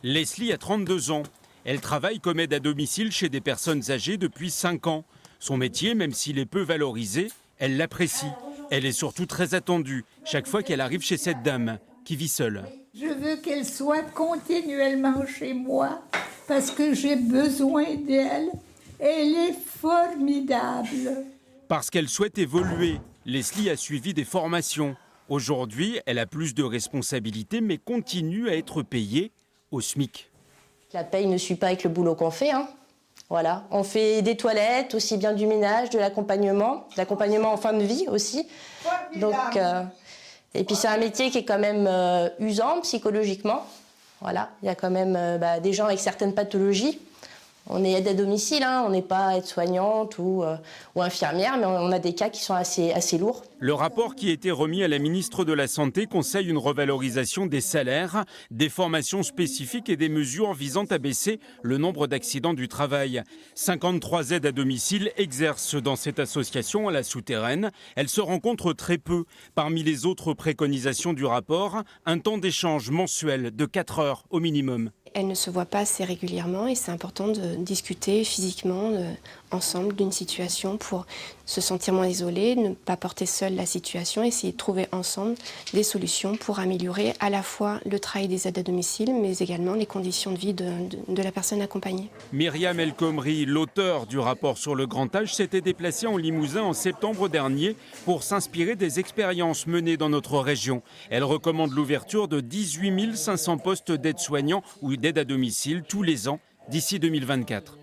Leslie a 32 ans. Elle travaille comme aide à domicile chez des personnes âgées depuis 5 ans. Son métier, même s'il est peu valorisé, elle l'apprécie. Elle est surtout très attendue chaque fois qu'elle arrive chez cette dame qui vit seule. Je veux qu'elle soit continuellement chez moi parce que j'ai besoin d'elle. Elle est formidable. Parce qu'elle souhaite évoluer, Leslie a suivi des formations. Aujourd'hui, elle a plus de responsabilités mais continue à être payée au SMIC. La paye ne suit pas avec le boulot qu'on fait. Voilà. On fait des toilettes, aussi bien du ménage, de l'accompagnement en fin de vie aussi. Donc, et puis c'est un métier qui est quand même usant psychologiquement. Voilà. Il y a quand même des gens avec certaines pathologies. On est aide à domicile, on n'est pas aide-soignante ou infirmière, mais on a des cas qui sont assez lourds. Le rapport qui a été remis à la ministre de la Santé conseille une revalorisation des salaires, des formations spécifiques et des mesures visant à baisser le nombre d'accidents du travail. 53 aides à domicile exercent dans cette association à la Souterraine. Elles se rencontrent très peu. Parmi les autres préconisations du rapport, un temps d'échange mensuel de 4 heures au minimum. Elles ne se voient pas assez régulièrement et c'est important de discuter physiquement ensemble d'une situation pour se sentir moins isolé, ne pas porter seul la situation, essayer de trouver ensemble des solutions pour améliorer à la fois le travail des aides à domicile mais également les conditions de vie de la personne accompagnée. Myriam El Khomri, l'auteur du rapport sur le grand âge, s'était déplacée en Limousin en septembre dernier pour s'inspirer des expériences menées dans notre région. Elle recommande l'ouverture de 18 500 postes d'aides-soignants ou d'aide à domicile tous les ans d'ici 2024.